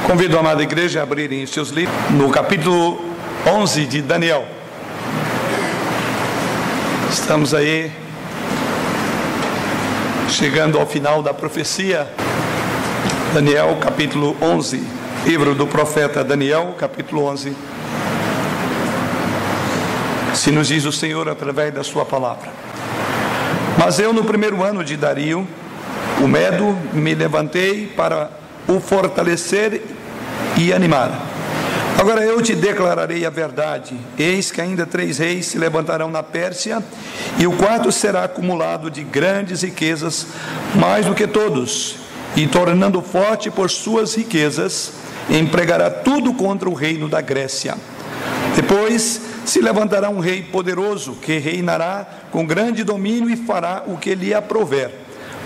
Convido a amada igreja a abrirem os seus livros no capítulo 11 de Daniel. Estamos aí chegando ao final da profecia. Daniel, capítulo 11, livro do profeta Daniel, capítulo 11. Se nos diz o Senhor através da sua palavra: mas eu, no primeiro ano de Dario, o Medo, me levantei para o fortalecer e animar. Agora eu te declararei a verdade. Eis que ainda 3 reis se levantarão na Pérsia, e o quarto será acumulado de grandes riquezas, mais do que todos, e tornando forte por suas riquezas, empregará tudo contra o reino da Grécia. Depois se levantará um rei poderoso, que reinará com grande domínio e fará o que lhe aprouver.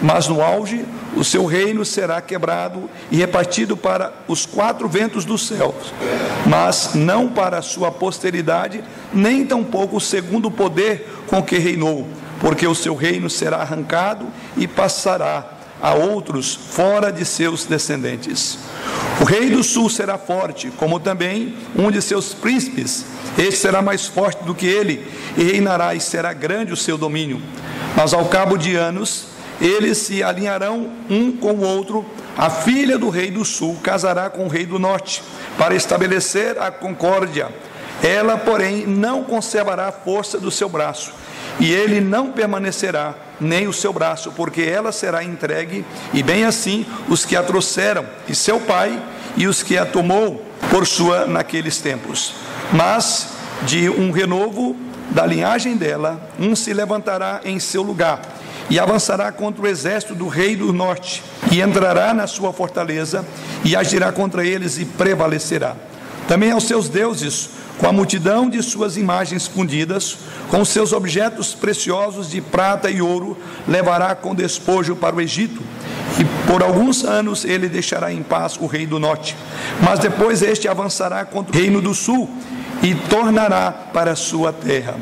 Mas no auge, o seu reino será quebrado e repartido para os 4 ventos dos céus, mas não para a sua posteridade, nem tampouco segundo o poder com que reinou, porque o seu reino será arrancado e passará a outros fora de seus descendentes. O rei do sul será forte, como também um de seus príncipes. Este será mais forte do que ele, e reinará, e será grande o seu domínio. Mas ao cabo de anos, eles se alinharão um com o outro. A filha do rei do sul casará com o rei do norte, para estabelecer a concórdia. Ela, porém, não conservará a força do seu braço, e ele não permanecerá, nem o seu braço, porque ela será entregue, e bem assim os que a trouxeram, e seu pai, e os que a tomou por sua naqueles tempos. Mas de um renovo da linhagem dela, um se levantará em seu lugar, e avançará contra o exército do rei do norte, e entrará na sua fortaleza, e agirá contra eles e prevalecerá. Também aos seus deuses, com a multidão de suas imagens fundidas, com os seus objetos preciosos de prata e ouro, levará com despojo para o Egito, e por alguns anos ele deixará em paz o rei do norte. Mas depois este avançará contra o reino do sul, e tornará para a sua terra.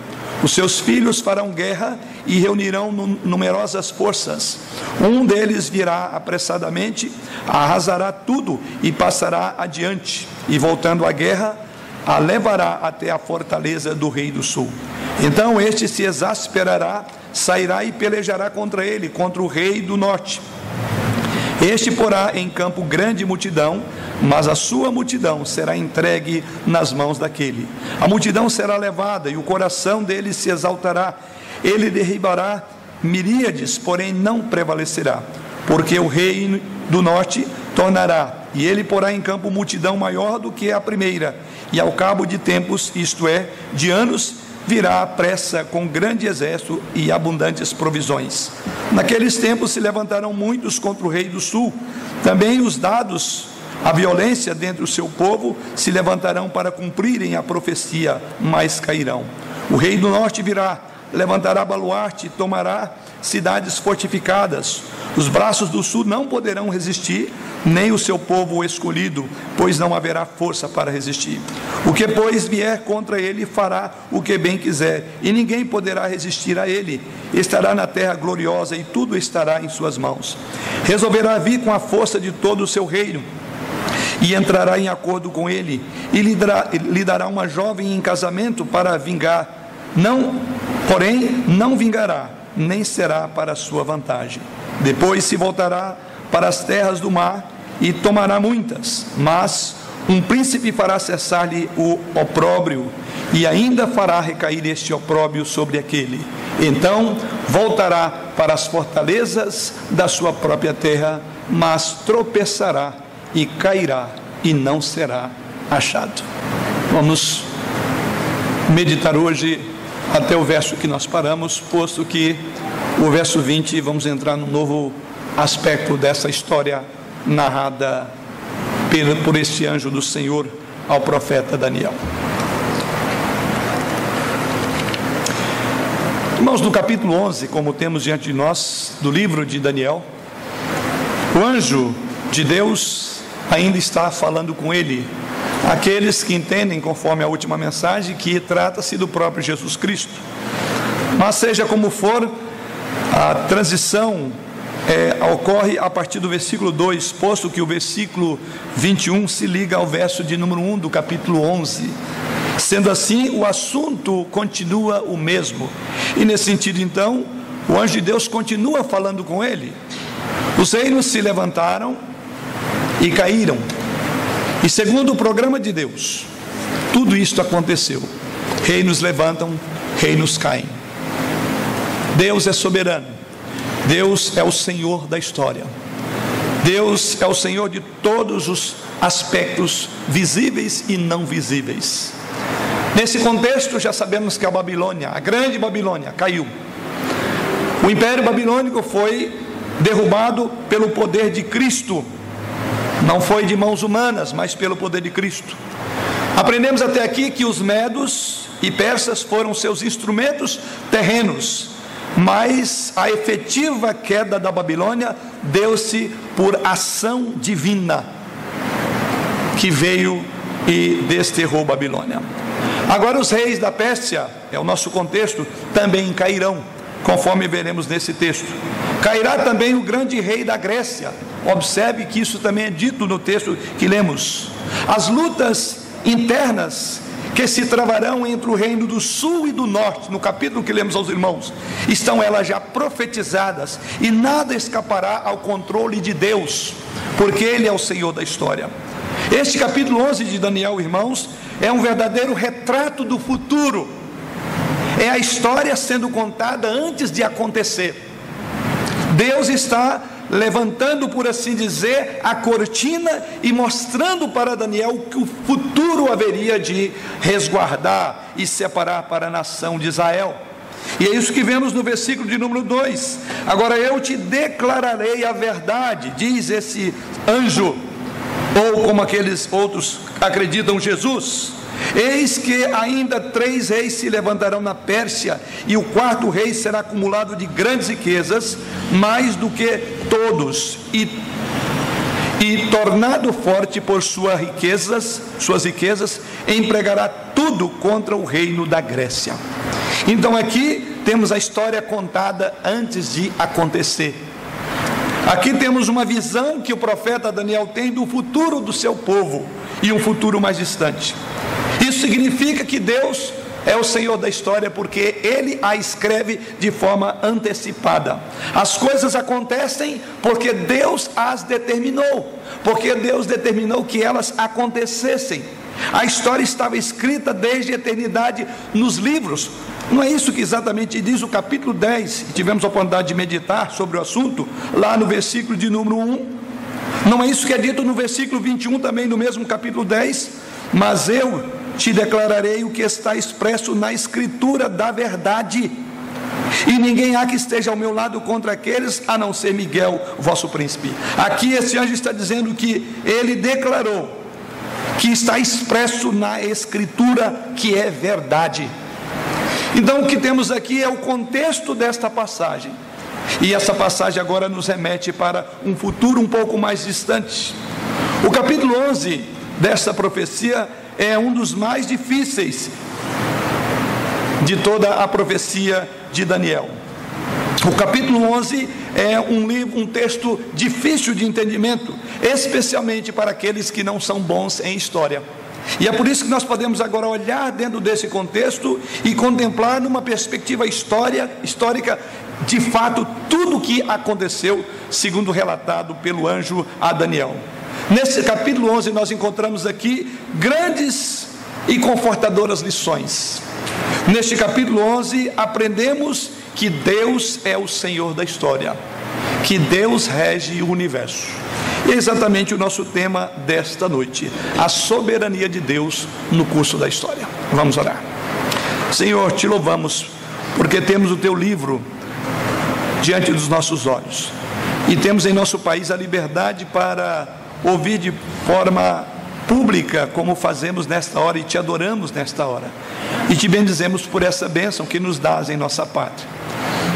Os seus filhos farão guerra e reunirão numerosas forças. Um deles virá apressadamente, arrasará tudo e passará adiante, e voltando à guerra, a levará até a fortaleza do rei do sul. Então este se exasperará, sairá e pelejará contra ele, contra o rei do norte. Este porá em campo grande multidão, mas a sua multidão será entregue nas mãos daquele. A multidão será levada e o coração dele se exaltará. Ele derribará miríades, porém não prevalecerá, porque o rei do norte tornará, e ele porá em campo multidão maior do que a primeira, e ao cabo de tempos, isto é, de anos, virá à pressa com grande exército e abundantes provisões. Naqueles tempos se levantarão muitos contra o rei do sul. Também os dados a violência dentre o seu povo se levantarão para cumprirem a profecia, mas cairão. O rei do norte virá, levantará baluarte, tomará cidades fortificadas. Os braços do sul não poderão resistir, nem o seu povo escolhido, pois não haverá força para resistir. O que, pois, vier contra ele fará o que bem quiser, e ninguém poderá resistir a ele. Estará na terra gloriosa, e tudo estará em suas mãos. Resolverá vir com a força de todo o seu reino, e entrará em acordo com ele, e lhe dará uma jovem em casamento para vingar. Porém, não vingará, nem será para sua vantagem. Depois se voltará para as terras do mar e tomará muitas, mas um príncipe fará cessar-lhe o opróbrio, e ainda fará recair este opróbrio sobre aquele. Então voltará para as fortalezas da sua própria terra, mas tropeçará e cairá, e não será achado. Vamos meditar hoje até o verso que nós paramos, posto que o verso 20, vamos entrar num novo aspecto dessa história narrada por este anjo do Senhor ao profeta Daniel. Irmãos, no capítulo 11, como temos diante de nós, do livro de Daniel, o anjo de Deus ainda está falando com ele. Aqueles que entendem, conforme a última mensagem, que trata-se do próprio Jesus Cristo. Mas seja como for, a transição ocorre a partir do versículo 2, posto que o versículo 21 se liga ao verso de número 1 do capítulo 11. Sendo assim, o assunto continua o mesmo. E nesse sentido, então, o anjo de Deus continua falando com ele. Os reinos se levantaram e caíram. E segundo o programa de Deus, tudo isto aconteceu. Reinos levantam, reinos caem. Deus é soberano. Deus é o Senhor da história. Deus é o Senhor de todos os aspectos visíveis e não visíveis. Nesse contexto, já sabemos que a Babilônia, a grande Babilônia, caiu. O Império Babilônico foi derrubado pelo poder de Cristo. Não foi de mãos humanas, mas pelo poder de Cristo. Aprendemos até aqui que os medos e persas foram seus instrumentos terrenos, mas a efetiva queda da Babilônia deu-se por ação divina, que veio e desterrou Babilônia. Agora os reis da Pérsia, é o nosso contexto, também cairão, conforme veremos nesse texto. Cairá também o grande rei da Grécia. Observe que isso também é dito no texto que lemos. As lutas internas que se travarão entre o reino do sul e do norte, no capítulo que lemos aos irmãos, estão elas já profetizadas, e nada escapará ao controle de Deus, porque Ele é o Senhor da história. Este capítulo 11 de Daniel, irmãos, é um verdadeiro retrato do futuro. É a história sendo contada antes de acontecer. Deus está levantando, por assim dizer, a cortina e mostrando para Daniel que o futuro haveria de resguardar e separar para a nação de Israel. E é isso que vemos no versículo de número 2. Agora eu te declararei a verdade, diz esse anjo, ou como aqueles outros acreditam, Jesus. Eis que ainda 3 reis se levantarão na Pérsia, e o 4º rei será acumulado de grandes riquezas, mais do que todos, e tornado forte por suas riquezas, empregará tudo contra o reino da Grécia. Então aqui temos a história contada antes de acontecer. Aqui temos uma visão que o profeta Daniel tem do futuro do seu povo, e um futuro mais distante. Isso significa que Deus é o Senhor da história, porque Ele a escreve de forma antecipada. As coisas acontecem porque Deus as determinou, porque Deus determinou que elas acontecessem. A história estava escrita desde a eternidade nos livros. Não é isso que exatamente diz o capítulo 10, tivemos a oportunidade de meditar sobre o assunto, lá no versículo de número 1. Não é isso que é dito no versículo 21, também no mesmo capítulo 10? Mas eu te declararei o que está expresso na escritura da verdade, e ninguém há que esteja ao meu lado contra aqueles, a não ser Miguel, vosso príncipe. Aqui esse anjo está dizendo que ele declarou que está expresso na escritura que é verdade. Então o que temos aqui é o contexto desta passagem, e essa passagem agora nos remete para um futuro um pouco mais distante. O capítulo 11 desta profecia é um dos mais difíceis de toda a profecia de Daniel. O capítulo 11 é um texto difícil de entendimento, especialmente para aqueles que não são bons em história. E é por isso que nós podemos agora olhar dentro desse contexto e contemplar numa perspectiva histórica, de fato, tudo o que aconteceu, segundo relatado pelo anjo a Daniel. Nesse capítulo 11 nós encontramos aqui grandes e confortadoras lições. Neste capítulo 11 aprendemos que Deus é o Senhor da história, que Deus rege o universo. E é exatamente o nosso tema desta noite, a soberania de Deus no curso da história. Vamos orar. Senhor, te louvamos porque temos o teu livro diante dos nossos olhos, e temos em nosso país a liberdade para ouvir de forma pública, como fazemos nesta hora, e te adoramos nesta hora, e te bendizemos por essa bênção que nos dás em nossa pátria,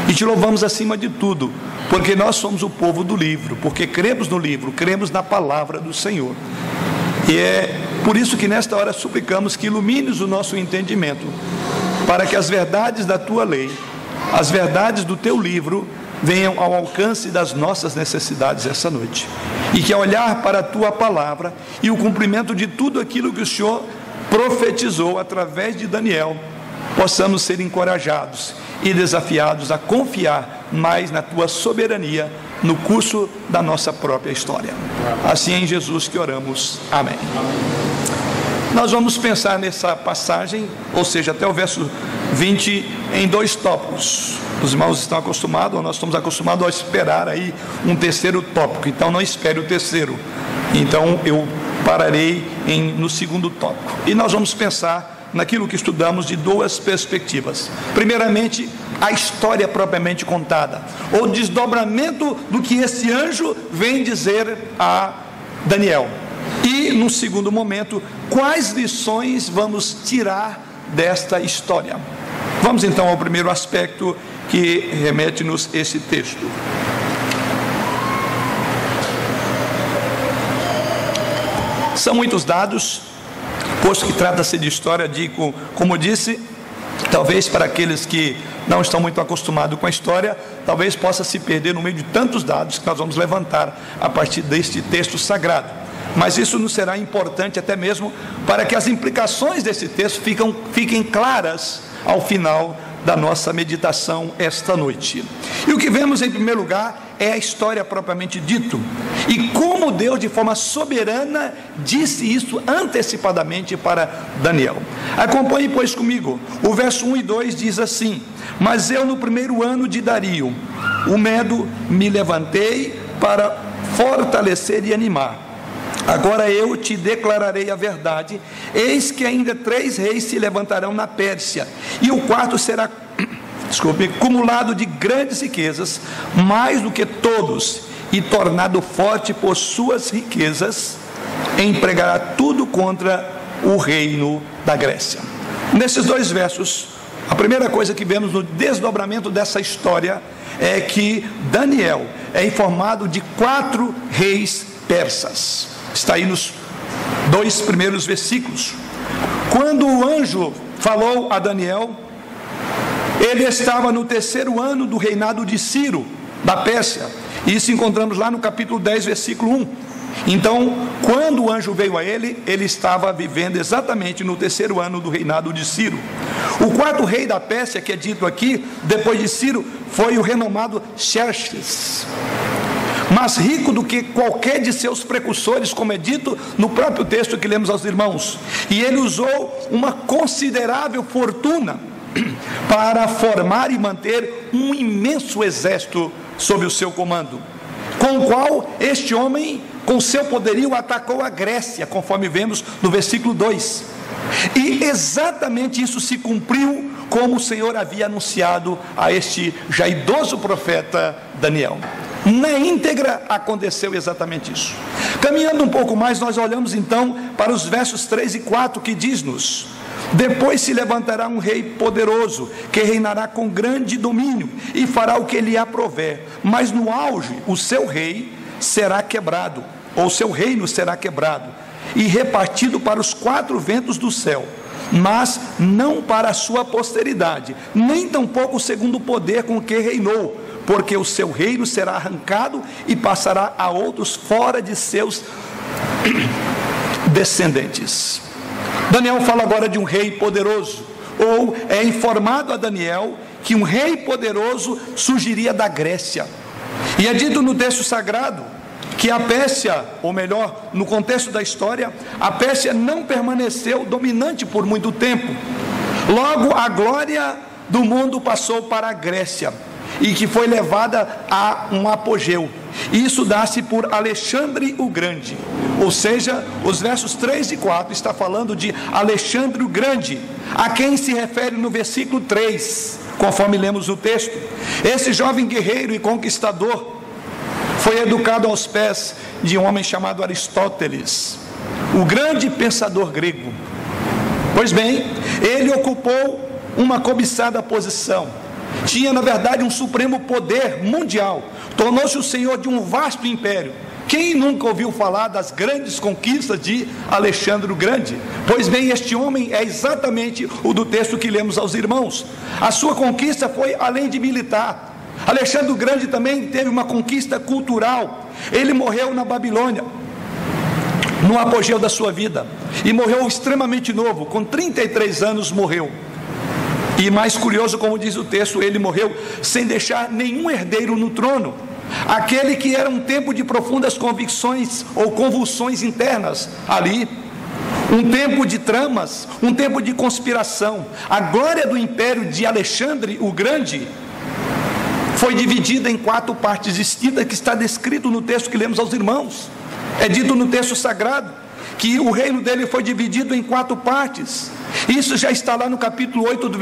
e te louvamos acima de tudo, porque nós somos o povo do livro, porque cremos no livro, cremos na palavra do Senhor, e é por isso que nesta hora suplicamos que ilumines o nosso entendimento, para que as verdades da tua lei, as verdades do teu livro, venham ao alcance das nossas necessidades essa noite. E que ao olhar para a Tua palavra e o cumprimento de tudo aquilo que o Senhor profetizou através de Daniel, possamos ser encorajados e desafiados a confiar mais na Tua soberania no curso da nossa própria história. Assim é em Jesus que oramos. Amém. Nós vamos pensar nessa passagem, ou seja, até o verso 20, em dois tópicos. Os irmãos estão acostumados, ou nós estamos acostumados a esperar aí um terceiro tópico, então não espere o terceiro. Então eu pararei no segundo tópico. E nós vamos pensar naquilo que estudamos de duas perspectivas. Primeiramente, a história propriamente contada, ou desdobramento do que esse anjo vem dizer a Daniel. E, no segundo momento, quais lições vamos tirar desta história? Vamos então ao primeiro aspecto que remete-nos esse texto. São muitos dados, posto que trata-se de história, digo, como disse, talvez para aqueles que não estão muito acostumados com a história, talvez possa se perder no meio de tantos dados que nós vamos levantar a partir deste texto sagrado. Mas isso nos será importante até mesmo para que as implicações desse texto fiquem claras ao final da nossa meditação esta noite. E o que vemos em primeiro lugar é a história propriamente dito, e como Deus de forma soberana disse isso antecipadamente para Daniel. Acompanhe pois comigo, o verso 1 e 2 diz assim: mas eu no primeiro ano de Dario, o Medo, me levantei para fortalecer e animar. Agora eu te declararei a verdade, eis que ainda 3 reis se levantarão na Pérsia, e o quarto será, cumulado de grandes riquezas, mais do que todos, e tornado forte por suas riquezas, empregará tudo contra o reino da Grécia. Nesses dois versos, a primeira coisa que vemos no desdobramento dessa história é que Daniel é informado de 4 reis persas. Está aí nos 2 primeiros versículos. Quando o anjo falou a Daniel, ele estava no 3º ano do reinado de Ciro, da Pérsia. Isso encontramos lá no capítulo 10, versículo 1. Então, quando o anjo veio a ele, ele estava vivendo exatamente no 3º ano do reinado de Ciro. O 4º rei da Pérsia, que é dito aqui, depois de Ciro, foi o renomado Xerxes, mais rico do que qualquer de seus precursores, como é dito no próprio texto que lemos aos irmãos. E ele usou uma considerável fortuna para formar e manter um imenso exército sob o seu comando, com o qual este homem, com seu poderio, atacou a Grécia, conforme vemos no versículo 2. E exatamente isso se cumpriu como o Senhor havia anunciado a este já idoso profeta Daniel. Na íntegra aconteceu exatamente isso. Caminhando um pouco mais, nós olhamos então para os versos 3 e 4, que diz-nos: depois se levantará um rei poderoso, que reinará com grande domínio, e fará o que lhe aprouver, mas no auge o seu rei será quebrado, ou seu reino será quebrado, e repartido para os 4 ventos do céu, mas não para a sua posteridade, nem tampouco segundo o poder com que reinou, porque o seu reino será arrancado e passará a outros fora de seus descendentes. Daniel fala agora de um rei poderoso, ou é informado a Daniel que um rei poderoso surgiria da Grécia. E é dito no texto sagrado que a Pérsia, ou melhor, no contexto da história, a Pérsia não permaneceu dominante por muito tempo. Logo, a glória do mundo passou para a Grécia, e que foi levada a um apogeu. Isso dá-se por Alexandre o Grande, ou seja, os versos 3 e 4 está falando de Alexandre o Grande, a quem se refere no versículo 3, conforme lemos o texto. Esse jovem guerreiro e conquistador foi educado aos pés de um homem chamado Aristóteles, o grande pensador grego. Pois bem, ele ocupou uma cobiçada posição, tinha na verdade um supremo poder mundial, tornou-se o senhor de um vasto império. Quem nunca ouviu falar das grandes conquistas de Alexandre o Grande? Pois bem, este homem é exatamente o do texto que lemos aos irmãos. A sua conquista foi além de militar, Alexandre o Grande também teve uma conquista cultural. Ele morreu na Babilônia, no apogeu da sua vida, e morreu extremamente novo, com 33 anos morreu. E mais curioso, como diz o texto, ele morreu sem deixar nenhum herdeiro no trono. Aquele que era um tempo de profundas convicções ou convulsões internas ali, um tempo de tramas, um tempo de conspiração. A glória do império de Alexandre o Grande foi dividida em 4 partes distintas, que está descrito no texto que lemos aos irmãos. É dito no texto sagrado que o reino dele foi dividido em 4 partes. Isso já está lá no capítulo 8 do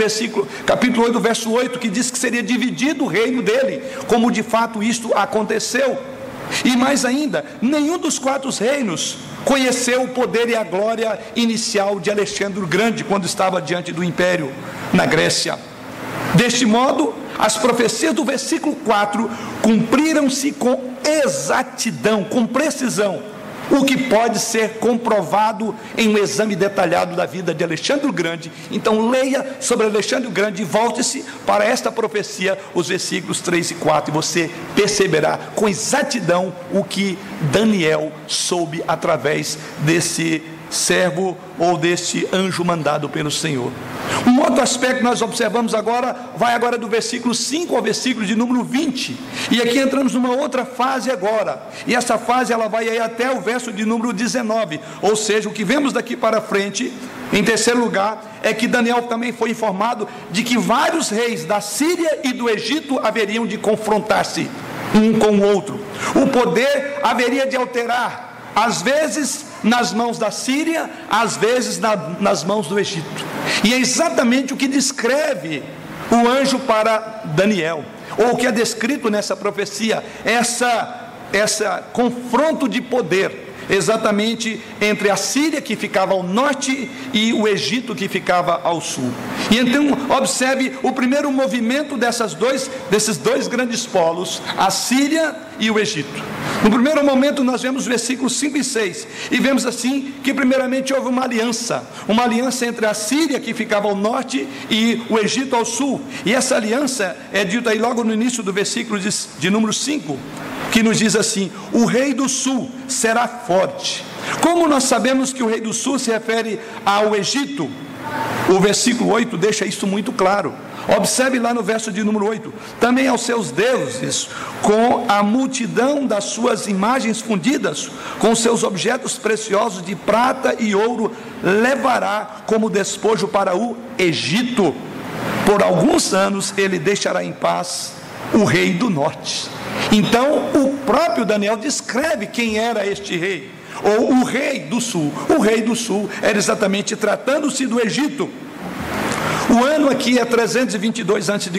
verso 8, que diz que seria dividido o reino dele, como de fato isto aconteceu. E mais ainda, nenhum dos 4 reinos conheceu o poder e a glória inicial de Alexandre o Grande, quando estava diante do império na Grécia. Deste modo, as profecias do versículo 4 cumpriram-se com exatidão, com precisão, o que pode ser comprovado em um exame detalhado da vida de Alexandre o Grande. Então leia sobre Alexandre o Grande e volte-se para esta profecia, os versículos 3 e 4, e você perceberá com exatidão o que Daniel soube através desse servo ou deste anjo mandado pelo Senhor. Um outro aspecto que nós observamos agora, vai agora do versículo 5 ao versículo de número 20, e aqui entramos numa outra fase agora, e essa fase ela vai aí até o verso de número 19, ou seja, o que vemos daqui para frente, em terceiro lugar, é que Daniel também foi informado de que vários reis da Síria e do Egito haveriam de confrontar-se um com o outro. O poder haveria de alterar, às vezes nas mãos da Síria, às vezes nas mãos do Egito. E é exatamente o que descreve o anjo para Daniel, ou o que é descrito nessa profecia, essa confronto de poder, exatamente entre a Síria, que ficava ao norte, e o Egito, que ficava ao sul. E então observe o primeiro movimento desses dois grandes polos, a Síria e o Egito. No primeiro momento nós vemos versículos 5 e 6, e vemos assim que primeiramente houve uma aliança entre a Síria, que ficava ao norte, e o Egito ao sul. E essa aliança é dita aí logo no início do versículo de número 5, que nos diz assim: o rei do sul será forte. Como nós sabemos que o rei do sul se refere ao Egito? O versículo 8 deixa isso muito claro. Observe lá no verso de número 8: também aos seus deuses, com a multidão das suas imagens fundidas, com seus objetos preciosos de prata e ouro, levará como despojo para o Egito. Por alguns anos ele deixará em paz o rei do norte. Então o próprio Daniel descreve quem era este rei, ou o rei do sul. O rei do sul era exatamente, tratando-se do Egito. O ano aqui é 322 a.C.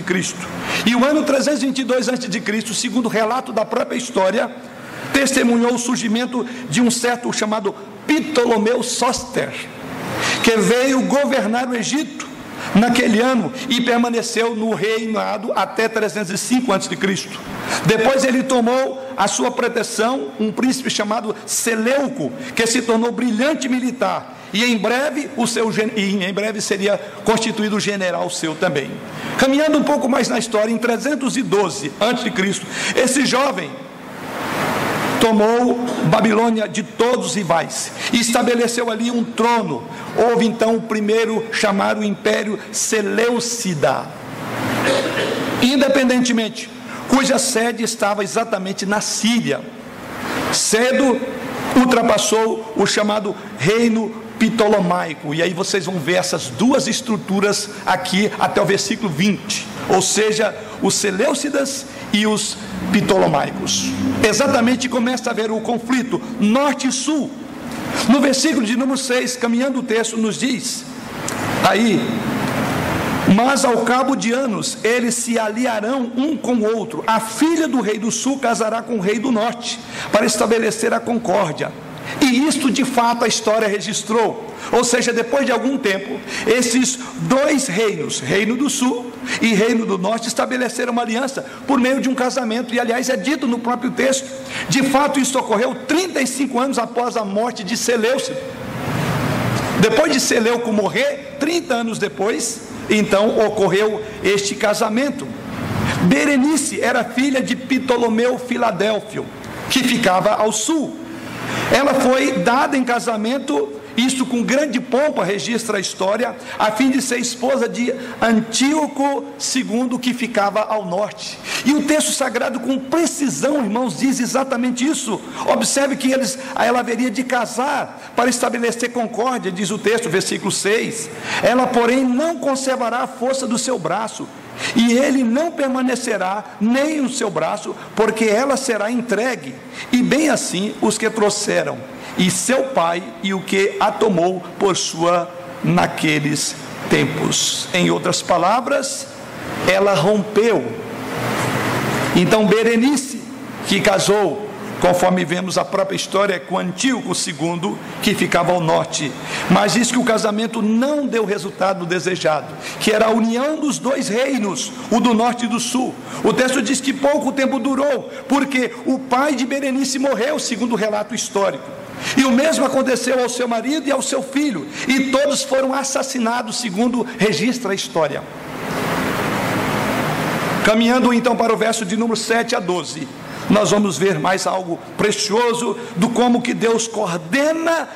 E o ano 322 a.C., segundo o relato da própria história, testemunhou o surgimento de um certo chamado Ptolomeu Sóster, que veio governar o Egito naquele ano e permaneceu no reinado até 305 a.C. Depois ele tomou a sua proteção um príncipe chamado Seleuco, que se tornou brilhante militar, e em breve seria constituído general seu também. Caminhando um pouco mais na história, em 312 a.C., esse jovem tomou Babilônia de todos os rivais e estabeleceu ali um trono. Houve então o primeiro chamado Império Seleucida, independentemente, cuja sede estava exatamente na Síria. Cedo ultrapassou o chamado Reino Ptolomaico, e aí vocês vão ver essas duas estruturas aqui até o versículo 20, ou seja, os Seleucidas e os Ptolomaicos. Exatamente começa a haver o conflito norte e sul. No versículo de número 6, caminhando o texto, nos diz aí: mas ao cabo de anos eles se aliarão um com o outro, a filha do rei do sul casará com o rei do norte, para estabelecer a concórdia. E isto de fato a história registrou. Ou seja, depois de algum tempo, esses dois reinos, reino do sul e reino do norte, estabeleceram uma aliança por meio de um casamento. E aliás é dito no próprio texto, de fato isso ocorreu 35 anos após a morte de Seleucido. Depois de Seleuco morrer, 30 anos depois, então ocorreu este casamento. Berenice era filha de Ptolomeu Filadélfio, que ficava ao sul. Ela foi dada em casamento, isto com grande pompa, registra a história, a fim de ser esposa de Antíoco II, que ficava ao norte. E o texto sagrado, com precisão, irmãos, diz exatamente isso. Observe que ela haveria de casar para estabelecer concórdia, diz o texto, versículo 6. Ela, porém, não conservará a força do seu braço, e ele não permanecerá nem o seu braço, porque ela será entregue, e bem assim os que trouxeram, e seu pai, e o que a tomou por sua naqueles tempos. Em outras palavras, ela rompeu. Então Berenice, que casou, conforme vemos a própria história, com Antíoco II, que ficava ao norte, mas diz que o casamento não deu o resultado desejado, que era a união dos dois reinos, o do norte e do sul. O texto diz que pouco tempo durou, porque o pai de Berenice morreu, segundo o relato histórico, e o mesmo aconteceu ao seu marido e ao seu filho, e todos foram assassinados, segundo registra a história. Caminhando então para o verso de número 7 a 12, nós vamos ver mais algo precioso do como que Deus coordena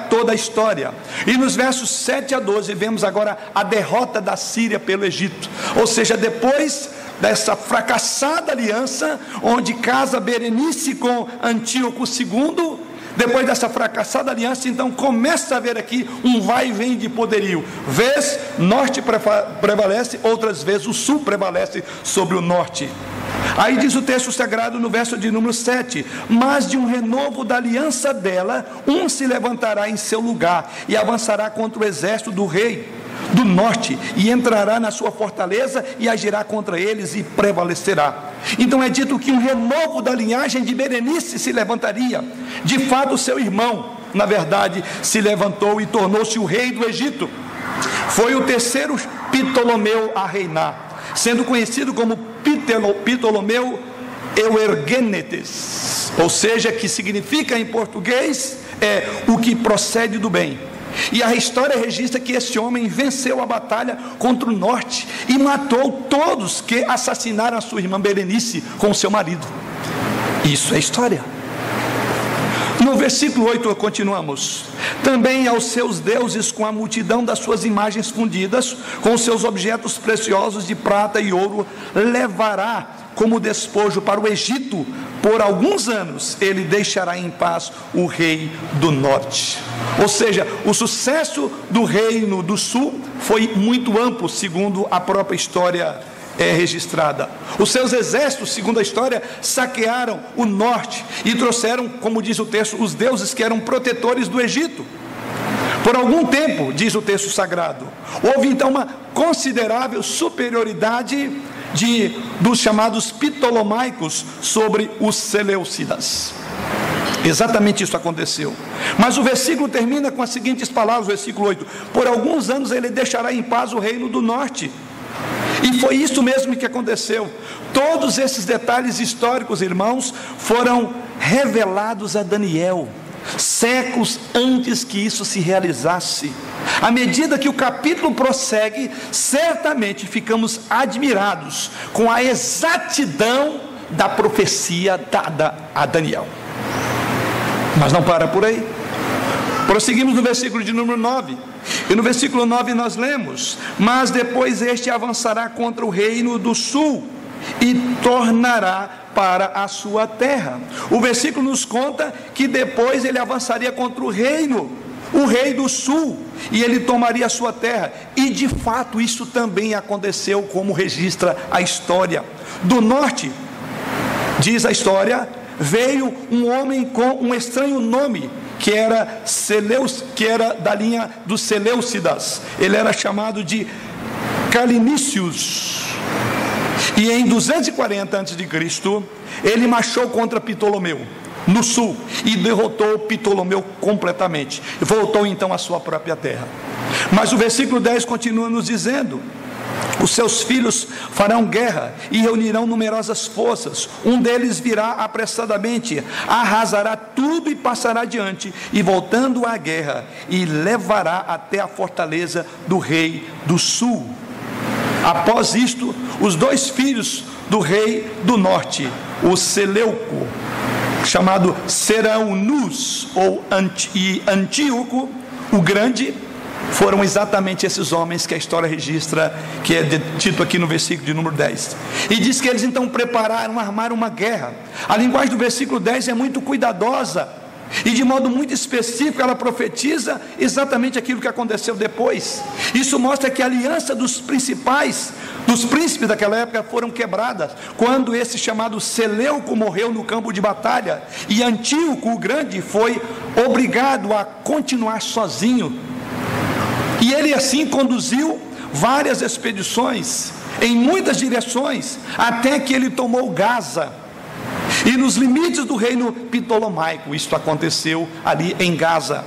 toda a história. E nos versos 7 a 12 vemos agora a derrota da Síria pelo Egito. Ou seja, depois dessa fracassada aliança, onde casa Berenice com Antíoco II, depois dessa fracassada aliança, então começa a haver aqui um vai e vem de poderio. Vez norte prevalece, outras vezes o sul prevalece sobre o norte. Aí diz o texto sagrado no verso de número 7: mas de um renovo da aliança dela, um se levantará em seu lugar, e avançará contra o exército do rei do norte, e entrará na sua fortaleza, e agirá contra eles, e prevalecerá. Então é dito que um renovo da linhagem de Berenice se levantaria. De fato, seu irmão, na verdade, se levantou e tornou-se o rei do Egito. Foi o terceiro Ptolomeu a reinar, sendo conhecido como Ptolomeu Euergenetes, ou seja, que significa em português o que procede do bem. E a história registra que esse homem venceu a batalha contra o norte e matou todos que assassinaram a sua irmã Berenice com seu marido. Isso é história. No versículo 8 continuamos: também aos seus deuses, com a multidão das suas imagens fundidas, com seus objetos preciosos de prata e ouro, levará como despojo para o Egito. Por alguns anos ele deixará em paz o rei do norte. Ou seja, o sucesso do reino do sul foi muito amplo, segundo a própria história registrada. Os seus exércitos, segundo a história, saquearam o norte e trouxeram, como diz o texto, os deuses que eram protetores do Egito. Por algum tempo, diz o texto sagrado, houve então uma considerável superioridade dos chamados ptolomaicos sobre os seleucidas. Exatamente isso aconteceu. Mas o versículo termina com as seguintes palavras, o versículo 8: por alguns anos ele deixará em paz o reino do norte. E foi isso mesmo que aconteceu. Todos esses detalhes históricos, irmãos, foram revelados a Daniel séculos antes que isso se realizasse. À medida que o capítulo prossegue, certamente ficamos admirados com a exatidão da profecia dada a Daniel. Mas não para por aí. Prosseguimos no versículo de número 9. E no versículo 9 nós lemos: mas depois este avançará contra o reino do sul e tornará para a sua terra. O versículo nos conta que depois ele avançaria contra o rei do sul, e ele tomaria a sua terra. E de fato isso também aconteceu, como registra a história. Do norte, diz a história, veio um homem com um estranho nome, que era da linha dos Seleucidas. Ele era chamado de Calinícios. E em 240 a.C., ele marchou contra Ptolomeu no sul e derrotou Ptolomeu completamente. Voltou então à sua própria terra. Mas o versículo 10 continua nos dizendo: os seus filhos farão guerra e reunirão numerosas forças. Um deles virá apressadamente, arrasará tudo e passará adiante, e voltando à guerra, e levará até a fortaleza do rei do sul. Após isto, os dois filhos do rei do norte, o Seleuco, chamado Seraunus ou Antíoco o Grande. Foram exatamente esses homens que a história registra, que é dito aqui no versículo de número 10. E diz que eles então armaram uma guerra. A linguagem do versículo 10 é muito cuidadosa, e de modo muito específico ela profetiza exatamente aquilo que aconteceu depois. Isso mostra que a aliança dos príncipes daquela época foram quebradas, quando esse chamado Seleuco morreu no campo de batalha, e Antíoco o Grande foi obrigado a continuar sozinho. E ele assim conduziu várias expedições em muitas direções, até que ele tomou Gaza. E nos limites do reino ptolomaico, isto aconteceu ali em Gaza.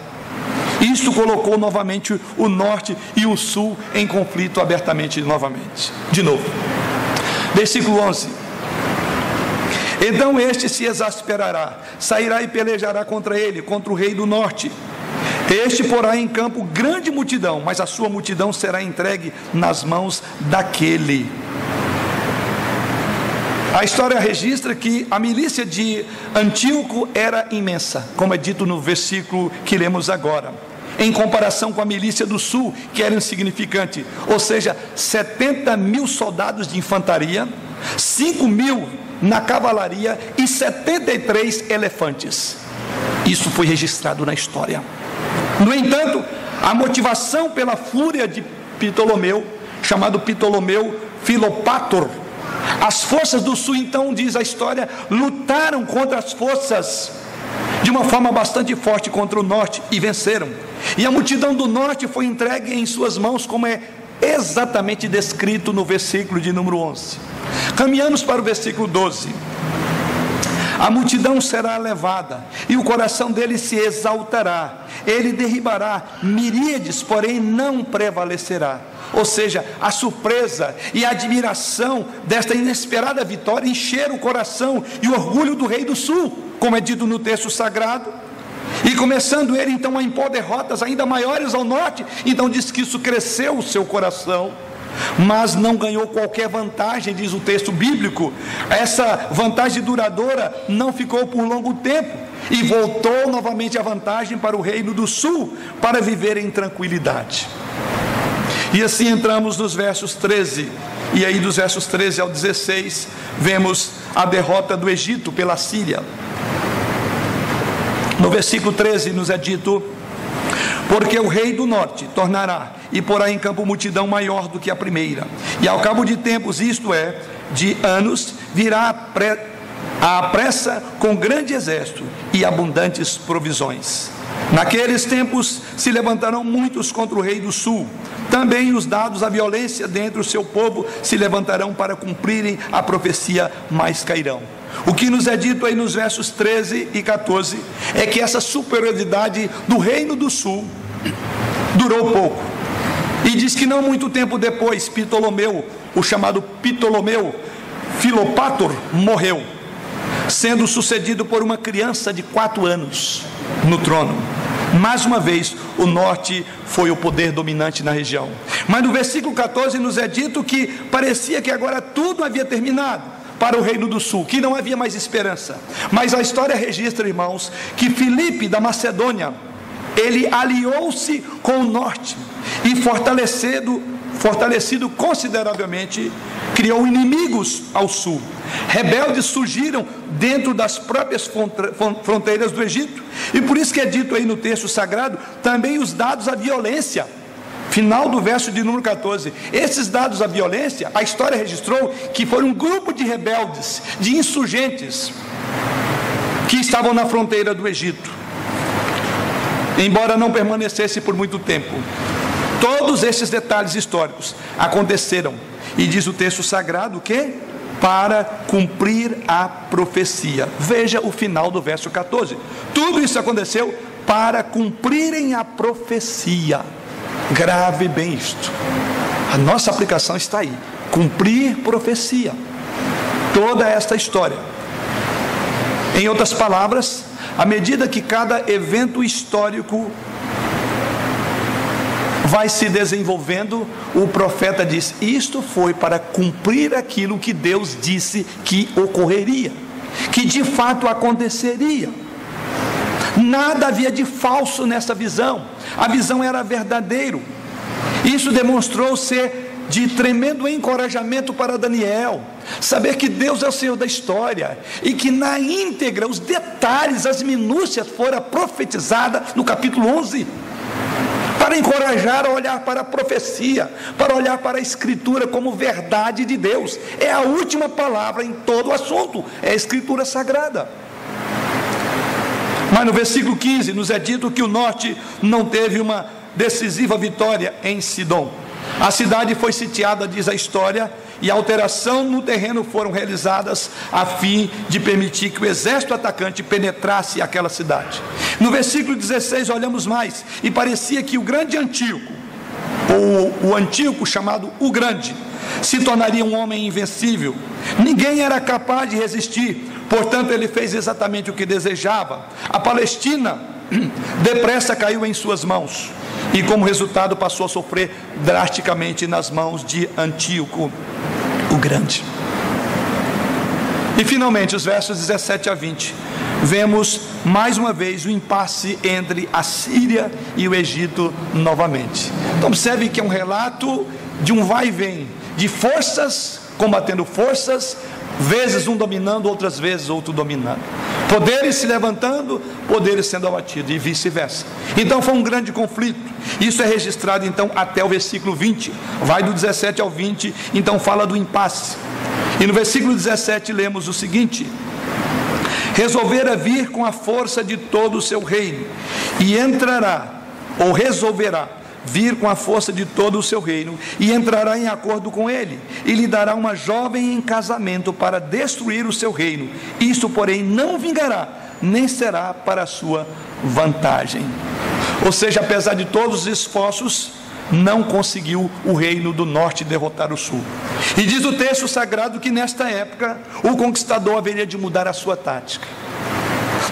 Isto colocou novamente o norte e o sul em conflito abertamente novamente. De novo. Versículo 11. Então este se exasperará, sairá e pelejará contra ele, contra o rei do norte. Este porá em campo grande multidão, mas a sua multidão será entregue nas mãos daquele. A história registra que a milícia de Antíoco era imensa, como é dito no versículo que lemos agora, em comparação com a milícia do sul, que era insignificante, ou seja, 70.000 soldados de infantaria, 5.000 na cavalaria e 73 elefantes. Isso foi registrado na história. No entanto, a motivação pela fúria de Ptolomeu, chamado Ptolomeu Filopator, as forças do sul, então, diz a história, lutaram contra as forças de uma forma bastante forte contra o norte e venceram. E a multidão do norte foi entregue em suas mãos, como é exatamente descrito no versículo de número 11. Caminhamos para o versículo 12. A multidão será levada, e o coração dele se exaltará. Ele derribará miríades, porém não prevalecerá. Ou seja, a surpresa e a admiração desta inesperada vitória encheram o coração e o orgulho do rei do sul, como é dito no texto sagrado. E começando ele então a impor derrotas ainda maiores ao norte, então diz que isso cresceu o seu coração. Mas não ganhou qualquer vantagem, diz o texto bíblico. Essa vantagem duradoura não ficou por longo tempo, e voltou novamente a vantagem para o reino do sul, para viver em tranquilidade. E assim entramos nos versos 13, e aí dos versos 13 ao 16, vemos a derrota do Egito pela Síria. No versículo 13 nos é dito: porque o rei do norte tornará e porá em campo multidão maior do que a primeira, e ao cabo de tempos, isto é, de anos, virá à pressa com grande exército e abundantes provisões. Naqueles tempos se levantarão muitos contra o rei do sul. Também os dados à violência dentre o seu povo se levantarão para cumprirem a profecia, mas cairão. O que nos é dito aí nos versos 13 e 14 é que essa superioridade do reino do sul durou pouco. E diz que não muito tempo depois, Ptolomeu, o chamado Ptolomeu Filopator, morreu, sendo sucedido por uma criança de 4 anos no trono. Mais uma vez, o norte foi o poder dominante na região. Mas no versículo 14 nos é dito que parecia que agora tudo havia terminado para o reino do sul, que não havia mais esperança. Mas a história registra, irmãos, que Filipe da Macedônia, ele aliou-se com o norte e fortalecido consideravelmente, criou inimigos ao sul. Rebeldes surgiram dentro das próprias fronteiras do Egito, e por isso que é dito aí no texto sagrado também os dados à violência. Final do verso de número 14, esses dados à violência, a história registrou que foi um grupo de rebeldes, de insurgentes, que estavam na fronteira do Egito, embora não permanecesse por muito tempo. Todos esses detalhes históricos aconteceram, e diz o texto sagrado que para cumprir a profecia. Veja o final do verso 14. Tudo isso aconteceu para cumprirem a profecia. Grave bem isto. A nossa aplicação está aí. Cumprir profecia. Toda esta história. Em outras palavras, à medida que cada evento histórico vai se desenvolvendo, o profeta diz: isto foi para cumprir aquilo que Deus disse que ocorreria, que de fato aconteceria. Nada havia de falso nessa visão, a visão era verdadeira. Isso demonstrou ser de tremendo encorajamento para Daniel, saber que Deus é o Senhor da história, e que na íntegra, os detalhes, as minúcias foram profetizadas no capítulo 11, para encorajar a olhar para a profecia, para olhar para a escritura como verdade de Deus. É a última palavra em todo o assunto, é a escritura sagrada. Mas no versículo 15 nos é dito que o norte não teve uma decisiva vitória em Sidom. A cidade foi sitiada, diz a história, e alteração no terreno foram realizadas a fim de permitir que o exército atacante penetrasse aquela cidade. No versículo 16 olhamos mais, e parecia que o grande Antíoco, ou o Antíoco chamado o Grande, se tornaria um homem invencível. Ninguém era capaz de resistir, portanto ele fez exatamente o que desejava. A Palestina depressa caiu em suas mãos, e como resultado passou a sofrer drasticamente nas mãos de Antíoco o Grande. E finalmente, os versos 17 a 20, vemos mais uma vez o impasse entre a Síria e o Egito novamente. Então observe que é um relato de um vai e vem, de forças combatendo forças, vezes um dominando, outras vezes outro dominando, poderes se levantando, poderes sendo abatidos, e vice-versa. Então foi um grande conflito. Isso é registrado então até o versículo 20, vai do 17 ao 20, então fala do impasse. E no versículo 17 lemos o seguinte: resolvera vir com a força de todo o seu reino, e entrará, ou resolverá vir com a força de todo o seu reino, e entrará em acordo com ele, e lhe dará uma jovem em casamento para destruir o seu reino. Isso, porém, não vingará, nem será para a sua vantagem. Ou seja, apesar de todos os esforços, não conseguiu o reino do norte derrotar o sul. E diz o texto sagrado que nesta época o conquistador haveria de mudar a sua tática,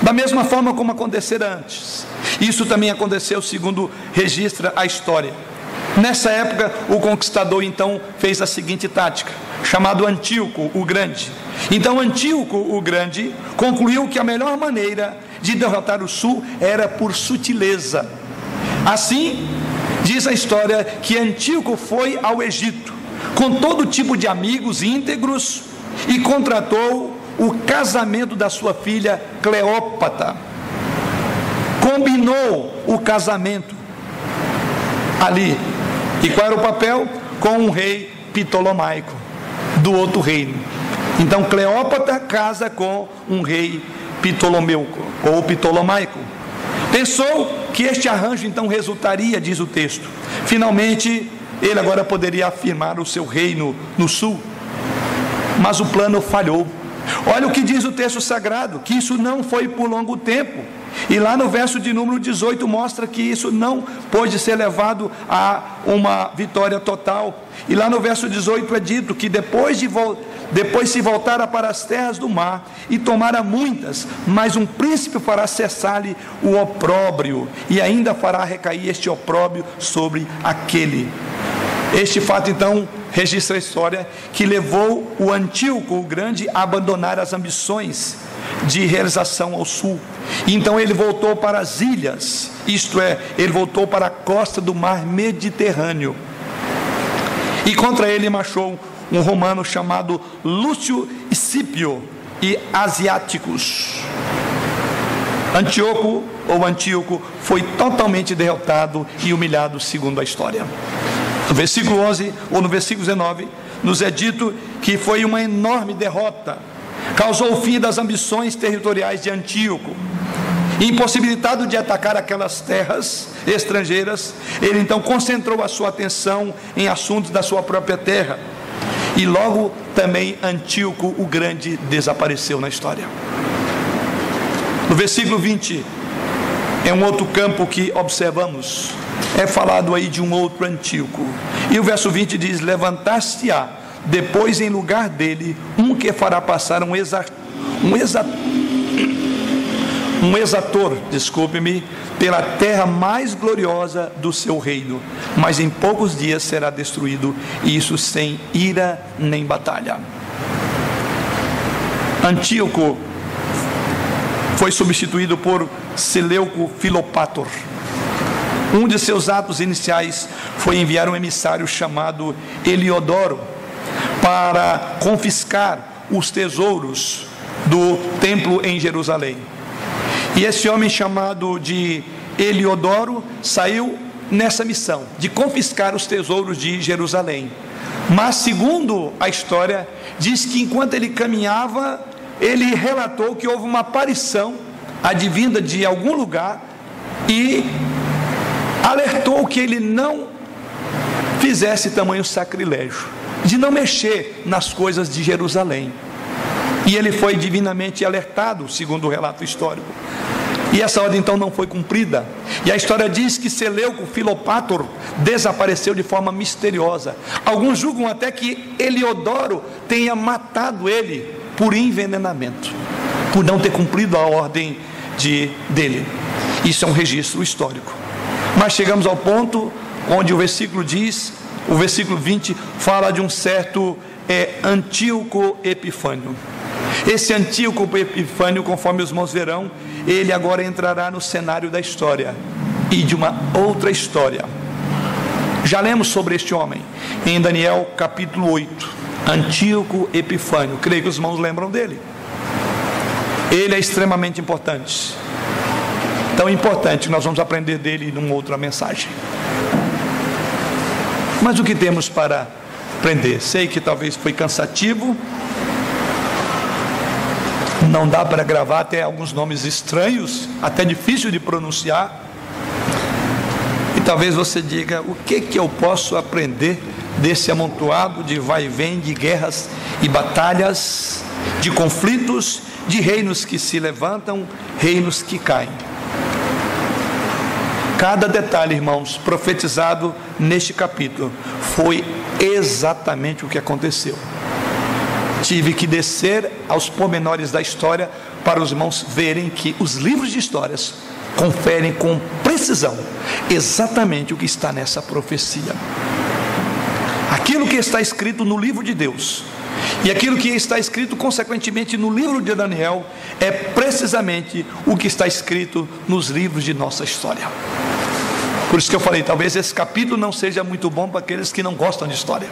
da mesma forma como acontecera antes. Isso também aconteceu segundo registra a história. Nessa época o conquistador então fez a seguinte tática, chamado Antíoco o Grande. Então Antíoco o Grande concluiu que a melhor maneira de derrotar o sul era por sutileza. Assim, diz a história que Antíoco foi ao Egito com todo tipo de amigos íntegros e contratou o casamento da sua filha Cleópatra. Combinou o casamento ali. E qual era o papel? Com um rei Ptolomaico do outro reino. Então Cleópatra casa com um rei Ptolomeuco ou Ptolomaico. Pensou que este arranjo então resultaria, diz o texto, finalmente ele agora poderia afirmar o seu reino no sul. Mas o plano falhou. Olha o que diz o texto sagrado, que isso não foi por longo tempo. E lá no verso de número 18 mostra que isso não pôde ser levado a uma vitória total. E lá no verso 18 é dito que depois se voltara para as terras do mar e tomara muitas, mas um príncipe fará cessar-lhe o opróbrio, e ainda fará recair este opróbrio sobre aquele. Este fato então registra a história que levou o Antíoco o Grande a abandonar as ambições de realização ao sul. Então ele voltou para as ilhas, isto é, ele voltou para a costa do mar Mediterrâneo. E contra ele marchou um romano chamado Lúcio Escipio e asiáticos. Antíoco foi totalmente derrotado e humilhado segundo a história. No versículo 11 ou no versículo 19 nos é dito que foi uma enorme derrota, causou o fim das ambições territoriais de Antíoco. Impossibilitado de atacar aquelas terras estrangeiras, ele então concentrou a sua atenção em assuntos da sua própria terra, e logo também Antíoco o Grande desapareceu na história. No versículo 20 é um outro campo que observamos, é falado aí de um outro Antíoco, e o verso 20 diz: levantar-se-á depois em lugar dele um que fará passar um um exator, desculpe-me, pela terra mais gloriosa do seu reino, mas em poucos dias será destruído, e isso sem ira nem batalha. Antíoco foi substituído por Seleuco Filopator. Um de seus atos iniciais foi enviar um emissário chamado Heliodoro para confiscar os tesouros do templo em Jerusalém. E esse homem chamado de Heliodoro saiu nessa missão de confiscar os tesouros de Jerusalém. Mas segundo a história, diz que enquanto ele caminhava, ele relatou que houve uma aparição advinda de algum lugar e alertou que ele não fizesse tamanho sacrilégio, de não mexer nas coisas de Jerusalém. E ele foi divinamente alertado, segundo o relato histórico. E essa ordem então não foi cumprida. E a história diz que Seleuco Filopator desapareceu de forma misteriosa. Alguns julgam até que Heliodoro tenha matado ele por envenenamento, por não ter cumprido a ordem dele. Isso é um registro histórico. Mas chegamos ao ponto onde o versículo 20 fala de um certo Antíoco Epifânio. Esse Antíoco Epifânio, conforme os irmãos verão, ele agora entrará no cenário da história e de uma outra história. Já lemos sobre este homem em Daniel capítulo 8, Antíoco Epifânio. Creio que os irmãos lembram dele. Ele é extremamente importante, tão importante que nós vamos aprender dele numa outra mensagem. Mas o que temos para aprender? Sei que talvez foi cansativo, não dá para gravar, até alguns nomes estranhos, até difícil de pronunciar. E talvez você diga: o que eu posso aprender desse amontoado de vai e vem, de guerras e batalhas, de conflitos, de reinos que se levantam, reinos que caem? Cada detalhe, irmãos, profetizado neste capítulo foi exatamente o que aconteceu. Tive que descer aos pormenores da história para os irmãos verem que os livros de histórias conferem com precisão exatamente o que está nessa profecia. Aquilo que está escrito no livro de Deus e aquilo que está escrito consequentemente no livro de Daniel é precisamente o que está escrito nos livros de nossa história. Por isso que eu falei, talvez esse capítulo não seja muito bom para aqueles que não gostam de história,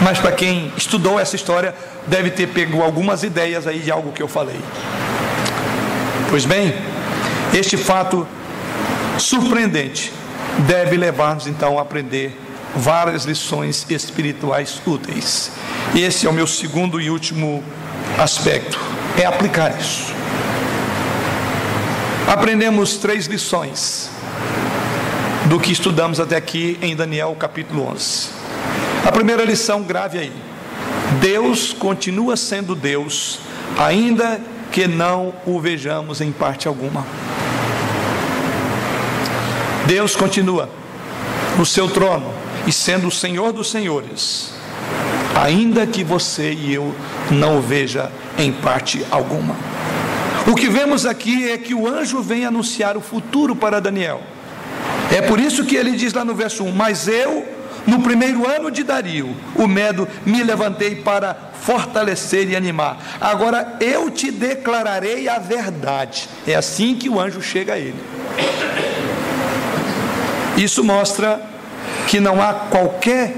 mas para quem estudou essa história deve ter pego algumas ideias aí de algo que eu falei. Pois bem, este fato surpreendente deve levar-nos então a aprender várias lições espirituais úteis. Esse é o meu segundo e último aspecto, é aplicar isso. Aprendemos 3 lições do que estudamos até aqui em Daniel capítulo 11. A primeira lição, grave aí: Deus continua sendo Deus, ainda que não o vejamos em parte alguma. Deus continua no seu trono e sendo o Senhor dos senhores, ainda que você e eu não o veja em parte alguma. O que vemos aqui é que o anjo vem anunciar o futuro para Daniel. É por isso que ele diz lá no verso 1: mas eu, no primeiro ano de Dario, o Medo, me levantei para fortalecer e animar. Agora eu te declararei a verdade. É assim que o anjo chega a ele. Isso mostra que não há qualquer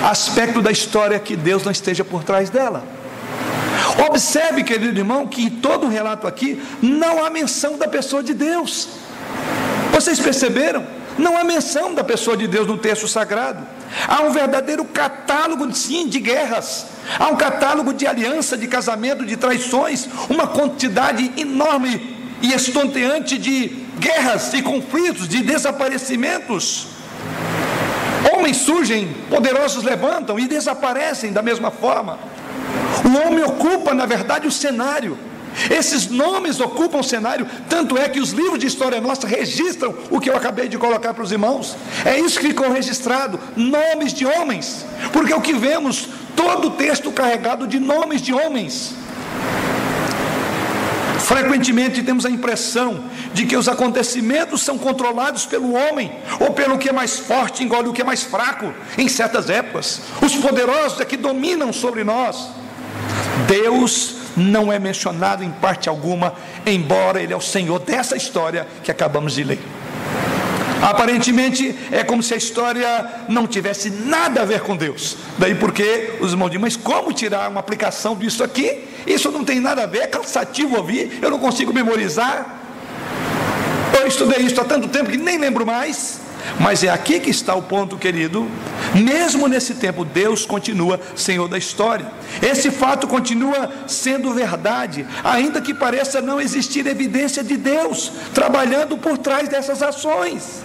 aspecto da história que Deus não esteja por trás dela. Observe, querido irmão, que em todo o relato aqui não há menção da pessoa de Deus. Vocês perceberam? Não há menção da pessoa de Deus no texto sagrado. Há um verdadeiro catálogo, sim, de guerras. Há um catálogo de aliança, de casamento, de traições. Uma quantidade enorme e estonteante de guerras e conflitos, de desaparecimentos. Homens surgem, poderosos levantam e desaparecem da mesma forma. O homem ocupa, na verdade, o cenário. Esses nomes ocupam o cenário, tanto é que os livros de história nossa registram o que eu acabei de colocar para os irmãos. É isso que ficou registrado, nomes de homens, porque o que vemos, todo o texto carregado de nomes de homens. Frequentemente temos a impressão de que os acontecimentos são controlados pelo homem, ou pelo que é mais forte engole o que é mais fraco. Em certas épocas, os poderosos é que dominam sobre nós. Deus não é mencionado em parte alguma, embora Ele é o Senhor dessa história que acabamos de ler. Aparentemente é como se a história não tivesse nada a ver com Deus. Daí porque os irmãos dizem, mas como tirar uma aplicação disso aqui? Isso não tem nada a ver, é cansativo ouvir, eu não consigo memorizar. Eu estudei isso há tanto tempo que nem lembro mais. Mas é aqui que está o ponto, querido. Mesmo nesse tempo, Deus continua Senhor da história. Esse fato continua sendo verdade, ainda que pareça não existir evidência de Deus trabalhando por trás dessas ações.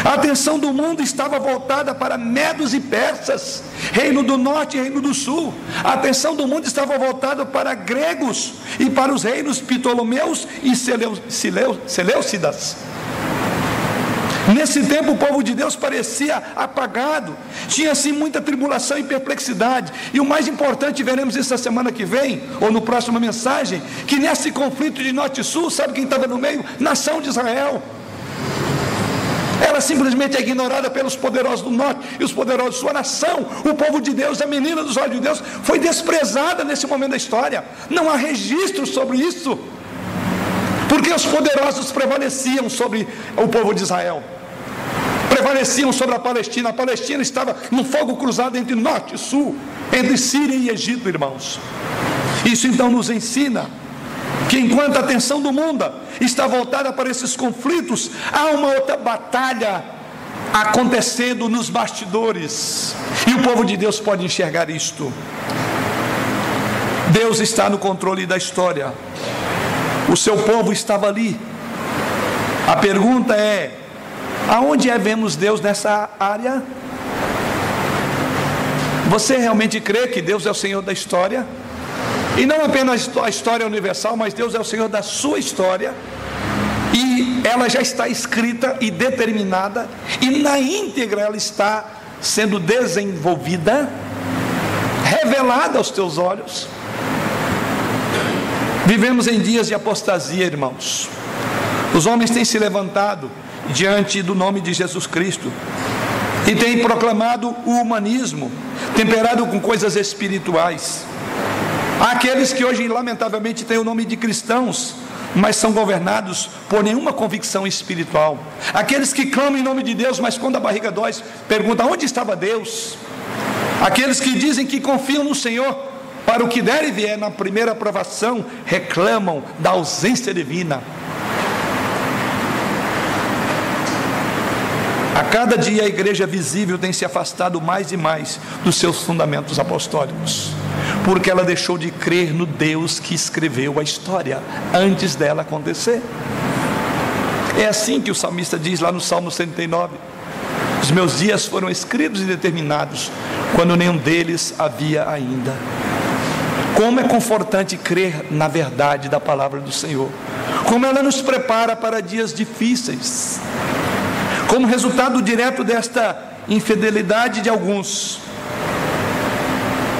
A atenção do mundo estava voltada para medos e persas, reino do norte e reino do sul. A atenção do mundo estava voltada para gregos e para os reinos Ptolomeus e Seleucidas. Nesse tempo o povo de Deus parecia apagado, tinha assim muita tribulação e perplexidade. E o mais importante, veremos isso na semana que vem, ou no próxima mensagem, que nesse conflito de norte e sul, sabe quem estava no meio? Nação de Israel. Ela simplesmente é ignorada pelos poderosos do norte e os poderosos de sua nação. O povo de Deus, a menina dos olhos de Deus, foi desprezada nesse momento da história. Não há registro sobre isso, porque os poderosos prevaleciam sobre o povo de Israel, prevaleciam sobre a Palestina. A Palestina estava num fogo cruzado entre norte e sul, entre Síria e Egito, irmãos. Isso então nos ensina que enquanto a atenção do mundo está voltada para esses conflitos, há uma outra batalha acontecendo nos bastidores, e o povo de Deus pode enxergar isto. Deus está no controle da história. O seu povo estava ali. A pergunta é: aonde vemos Deus nessa área? Você realmente crê que Deus é o Senhor da história? E não apenas a história universal, mas Deus é o Senhor da sua história, e ela já está escrita e determinada, e na íntegra ela está sendo desenvolvida, revelada aos teus olhos. Vivemos em dias de apostasia, irmãos. Os homens têm se levantado diante do nome de Jesus Cristo e têm proclamado o humanismo, temperado com coisas espirituais. Há aqueles que hoje lamentavelmente têm o nome de cristãos, mas são governados por nenhuma convicção espiritual. Aqueles que clamam em nome de Deus, mas quando a barriga dói, perguntam onde estava Deus. Aqueles que dizem que confiam no Senhor, para o que der e vier na primeira aprovação, reclamam da ausência divina. A cada dia a igreja visível tem se afastado mais e mais dos seus fundamentos apostólicos, porque ela deixou de crer no Deus que escreveu a história antes dela acontecer. É assim que o salmista diz lá no Salmo 109: os meus dias foram escritos e determinados, quando nenhum deles havia ainda. Como é confortante crer na verdade da palavra do Senhor, como ela nos prepara para dias difíceis. Como resultado direto desta infidelidade de alguns,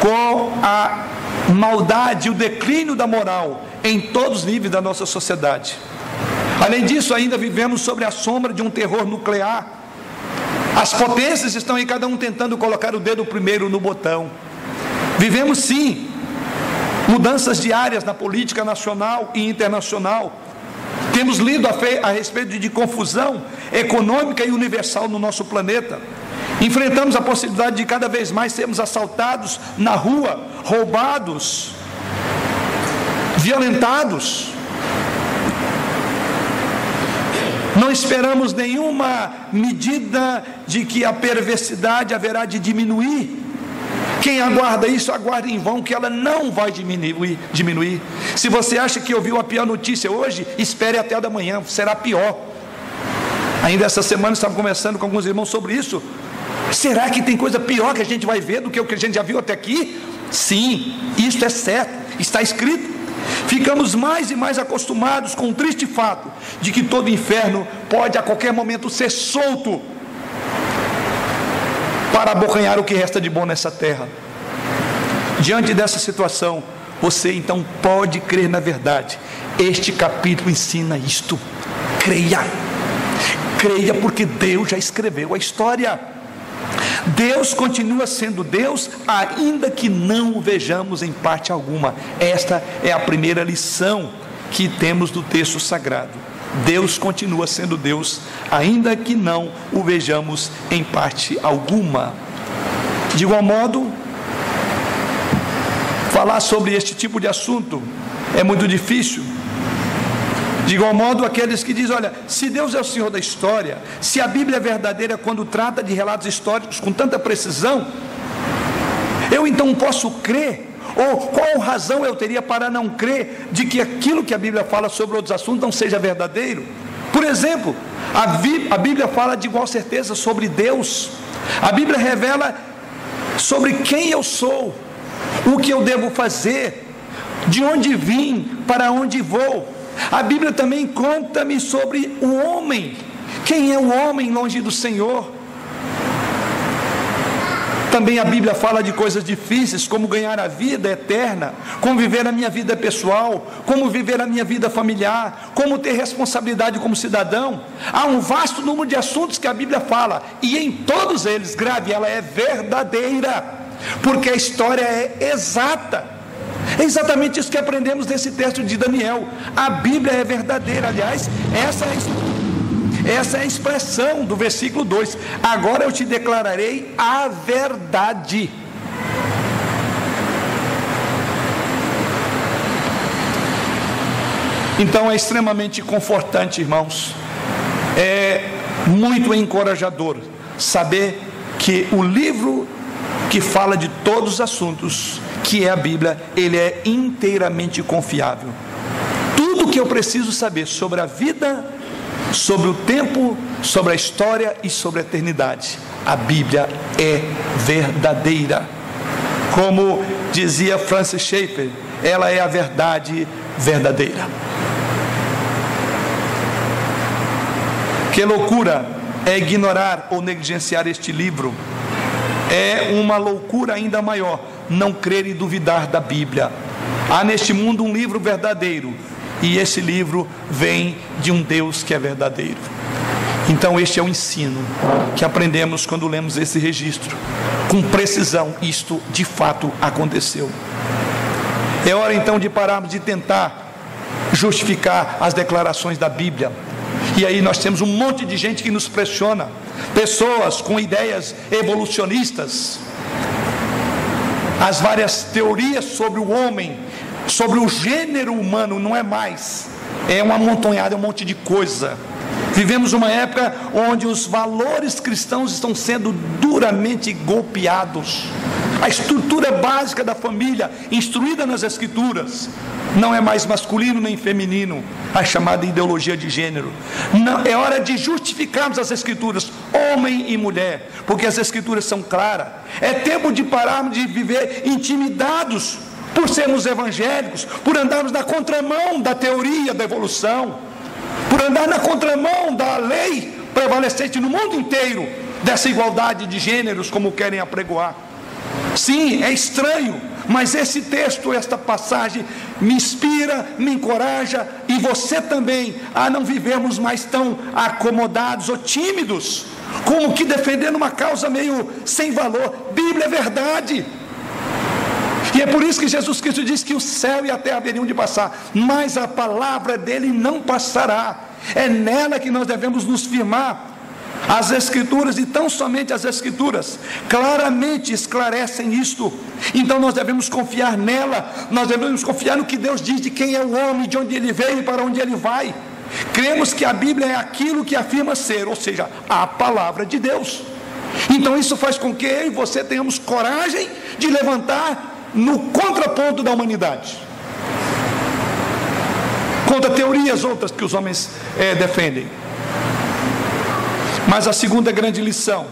com a maldade e o declínio da moral em todos os níveis da nossa sociedade. Além disso, ainda vivemos sob a sombra de um terror nuclear. As potências estão aí, cada um tentando colocar o dedo primeiro no botão. Vivemos sim mudanças diárias na política nacional e internacional. Temos lido a respeito de confusão econômica e universal no nosso planeta. Enfrentamos a possibilidade de cada vez mais sermos assaltados na rua, roubados, violentados. Não esperamos nenhuma medida de que a perversidade haverá de diminuir. Quem aguarda isso, aguarda em vão, que ela não vai diminuir. Se você acha que ouviu a pior notícia hoje, espere até a da manhã, será pior. Ainda essa semana estava conversando com alguns irmãos sobre isso. Será que tem coisa pior que a gente vai ver do que o que a gente já viu até aqui? Sim, isso é certo, está escrito. Ficamos mais e mais acostumados com o triste fato de que todo inferno pode a qualquer momento ser solto para abocanhar o que resta de bom nessa terra. Diante dessa situação, você então pode crer na verdade. Este capítulo ensina isto. Creia, creia, porque Deus já escreveu a história. Deus continua sendo Deus, ainda que não o vejamos em parte alguma. Esta é a primeira lição que temos do texto sagrado. Deus continua sendo Deus, ainda que não o vejamos em parte alguma. De igual modo, falar sobre este tipo de assunto é muito difícil. De igual modo, aqueles que dizem, olha, se Deus é o Senhor da história, se a Bíblia é verdadeira quando trata de relatos históricos com tanta precisão, eu então posso crer? Ou qual razão eu teria para não crer de que aquilo que a Bíblia fala sobre outros assuntos não seja verdadeiro? Por exemplo, a Bíblia fala de igual certeza sobre Deus. A Bíblia revela sobre quem eu sou, o que eu devo fazer, de onde vim, para onde vou. A Bíblia também conta-me sobre o homem. Quem é o homem longe do Senhor? Também a Bíblia fala de coisas difíceis, como ganhar a vida eterna, como viver a minha vida pessoal, como viver a minha vida familiar, como ter responsabilidade como cidadão. Há um vasto número de assuntos que a Bíblia fala, e em todos eles, grave, ela é verdadeira, porque a história é exata. É exatamente isso que aprendemos nesse texto de Daniel. A Bíblia é verdadeira. Aliás, essa é a expressão do versículo 2. Agora eu te declararei a verdade. Então é extremamente confortante, irmãos. É muito encorajador saber que o livro que fala de todos os assuntos, que é a Bíblia, ele é inteiramente confiável. Tudo que eu preciso saber sobre a vida, sobre o tempo, sobre a história e sobre a eternidade, a Bíblia é verdadeira. Como dizia Francis Schaeffer, ela é a verdade verdadeira. Que loucura é ignorar ou negligenciar este livro. É uma loucura ainda maior não crer e duvidar da Bíblia. Há neste mundo um livro verdadeiro, e esse livro vem de um Deus que é verdadeiro. Então este é o ensino que aprendemos quando lemos esse registro. Com precisão, isto de fato aconteceu. É hora então de pararmos de tentar justificar as declarações da Bíblia. E aí nós temos um monte de gente que nos pressiona, pessoas com ideias evolucionistas, as várias teorias sobre o homem, sobre o gênero humano, não é mais, é uma amontonhada, é um monte de coisa. Vivemos uma época onde os valores cristãos estão sendo duramente golpeados. A estrutura básica da família, instruída nas Escrituras, não é mais masculino nem feminino, a chamada ideologia de gênero. Não, é hora de justificarmos as Escrituras, homem e mulher, porque as Escrituras são claras. É tempo de pararmos de viver intimidados por sermos evangélicos, por andarmos na contramão da teoria da evolução, por andar na contramão da lei prevalecente no mundo inteiro, dessa igualdade de gêneros como querem apregoar. Sim, é estranho, mas esse texto, esta passagem me inspira, me encoraja, e você também, a não vivermos mais tão acomodados ou tímidos, como que defendendo uma causa meio sem valor. Bíblia é verdade. E é por isso que Jesus Cristo diz que o céu e a terra haveriam de passar, mas a palavra dele não passará. É nela que nós devemos nos firmar. As Escrituras, e tão somente as Escrituras, claramente esclarecem isto. Então nós devemos confiar nela, nós devemos confiar no que Deus diz de quem é o homem, de onde ele veio e para onde ele vai. Cremos que a Bíblia é aquilo que afirma ser, ou seja, a palavra de Deus. Então isso faz com que eu e você tenhamos coragem de levantar no contraponto da humanidade, contra teorias outras que os homens defendem. Mas a segunda grande lição,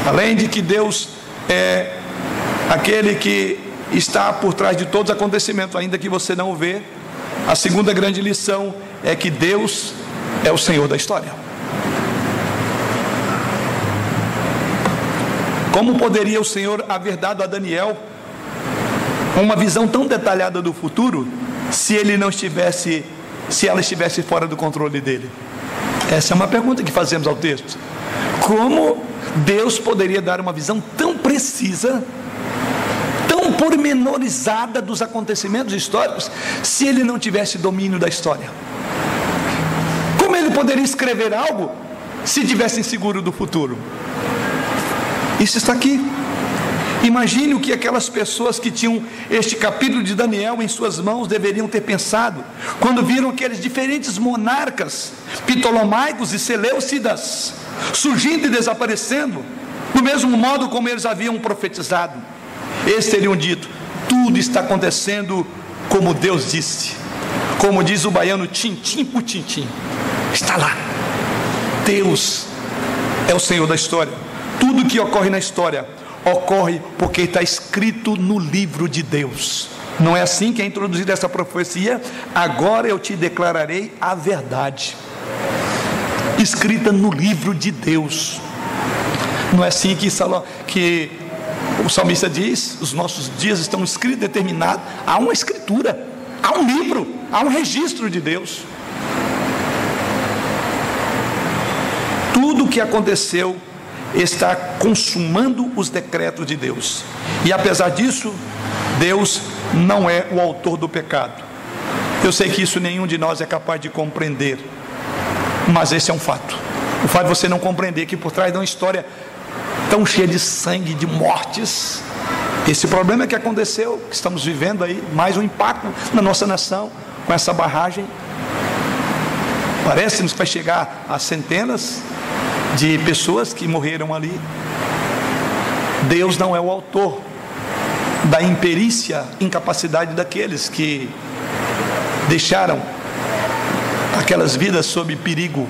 além de que Deus é aquele que está por trás de todos os acontecimentos, ainda que você não o vê, a segunda grande lição é que Deus é o Senhor da história. Como poderia o Senhor haver dado a Daniel uma visão tão detalhada do futuro se ela estivesse fora do controle dele? Essa é uma pergunta que fazemos ao texto. Como Deus poderia dar uma visão tão precisa, tão pormenorizada dos acontecimentos históricos, se ele não tivesse domínio da história? Como ele poderia escrever algo se tivesse inseguro do futuro? Isso está aqui. Imagine o que aquelas pessoas que tinham este capítulo de Daniel em suas mãos deveriam ter pensado quando viram aqueles diferentes monarcas ptolomaicos e seleucidas surgindo e desaparecendo, do mesmo modo como eles haviam profetizado. Eles teriam dito: tudo está acontecendo como Deus disse. Como diz o baiano, tintim por tintim, está lá. Deus é o Senhor da história. Tudo que ocorre na história ocorre porque está escrito no livro de Deus. Não é assim que é introduzida essa profecia? Agora eu te declararei a verdade, escrita no livro de Deus. Não é assim que o salmista diz: os nossos dias estão escritos, determinados. Há uma escritura, há um livro, há um registro de Deus. Tudo o que aconteceu está consumando os decretos de Deus. E apesar disso, Deus não é o autor do pecado. Eu sei que isso nenhum de nós é capaz de compreender, mas esse é um fato. O fato de você não compreender que por trás de uma história tão cheia de sangue, de mortes, esse problema que aconteceu, que estamos vivendo aí, mais um impacto na nossa nação, com essa barragem, parece-nos que vai chegar a centenas de pessoas que morreram ali. Deus não é o autor da imperícia, incapacidade daqueles que deixaram aquelas vidas sob perigo.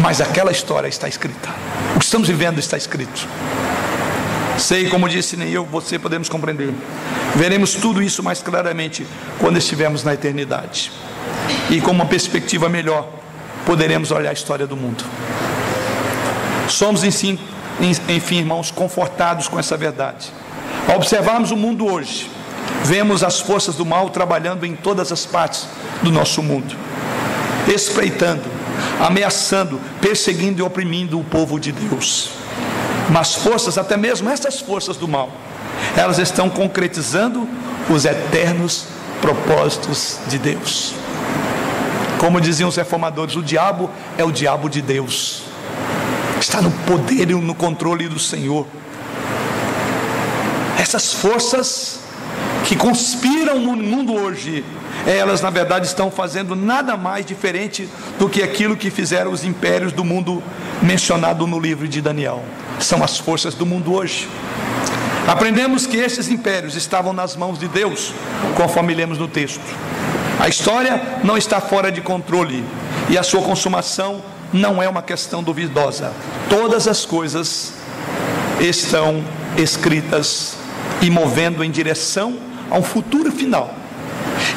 Mas aquela história está escrita. O que estamos vivendo está escrito. Sei, como disse, nem eu, você podemos compreender. Veremos tudo isso mais claramente quando estivermos na eternidade. E com uma perspectiva melhor, poderemos olhar a história do mundo. Somos, enfim, irmãos, confortados com essa verdade. Ao observarmos o mundo hoje, vemos as forças do mal trabalhando em todas as partes do nosso mundo, espreitando, ameaçando, perseguindo e oprimindo o povo de Deus. Mas forças, até mesmo essas forças do mal, elas estão concretizando os eternos propósitos de Deus. Como diziam os reformadores, o diabo é o diabo de Deus. Está no poder e no controle do Senhor. Essas forças que conspiram no mundo hoje, elas na verdade estão fazendo nada mais diferente do que aquilo que fizeram os impérios do mundo mencionado no livro de Daniel. São as forças do mundo hoje. Aprendemos que esses impérios estavam nas mãos de Deus, conforme lemos no texto. A história não está fora de controle e a sua consumação não é uma questão duvidosa. Todas as coisas estão escritas e movendo em direção a um futuro final.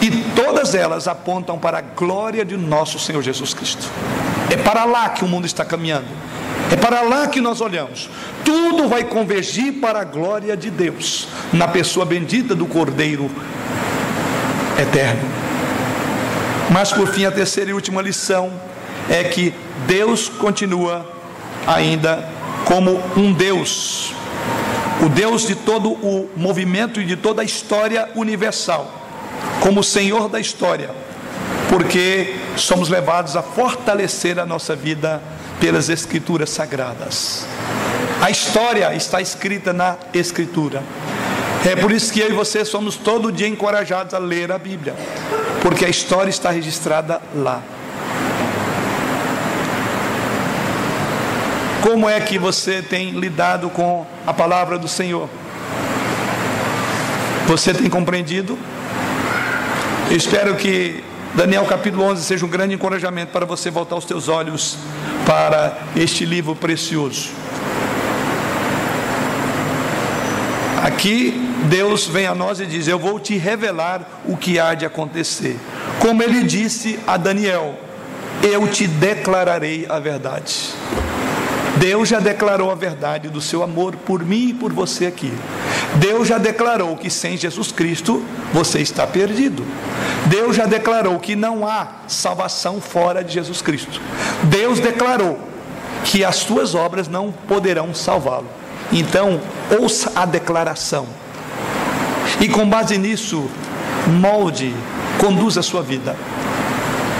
E todas elas apontam para a glória de nosso Senhor Jesus Cristo. É para lá que o mundo está caminhando. É para lá que nós olhamos. Tudo vai convergir para a glória de Deus, na pessoa bendita do Cordeiro eterno. Mas por fim, a terceira e última lição é que Deus continua ainda como um Deus, o Deus de todo o movimento e de toda a história universal, como o Senhor da história, porque somos levados a fortalecer a nossa vida pelas Escrituras Sagradas. A história está escrita na Escritura. É por isso que eu e você somos todo dia encorajados a ler a Bíblia, porque a história está registrada lá. Como é que você tem lidado com a palavra do Senhor? Você tem compreendido? Eu espero que Daniel capítulo 11 seja um grande encorajamento para você voltar os teus olhos para este livro precioso. Aqui Deus vem a nós e diz: eu vou te revelar o que há de acontecer. Como ele disse a Daniel: eu te declararei a verdade. Deus já declarou a verdade do seu amor por mim e por você aqui. Deus já declarou que sem Jesus Cristo você está perdido. Deus já declarou que não há salvação fora de Jesus Cristo. Deus declarou que as suas obras não poderão salvá-lo. Então, ouça a declaração e com base nisso, molde, conduza a sua vida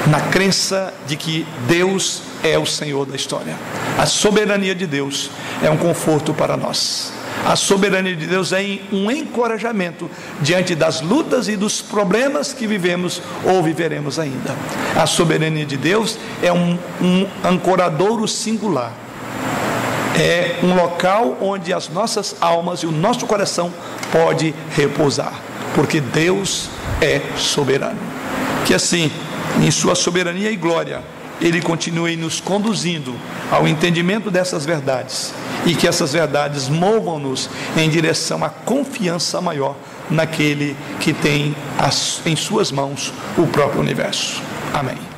na crença de que Deus é o Senhor da história. A soberania de Deus é um conforto para nós. A soberania de Deus é um encorajamento diante das lutas e dos problemas que vivemos ou viveremos ainda. A soberania de Deus é um ancoradouro singular. É um local onde as nossas almas e o nosso coração pode repousar, porque Deus é soberano. Que assim, em sua soberania e glória, Ele continue nos conduzindo ao entendimento dessas verdades, e que essas verdades movam-nos em direção à confiança maior naquele que tem em suas mãos o próprio universo. Amém.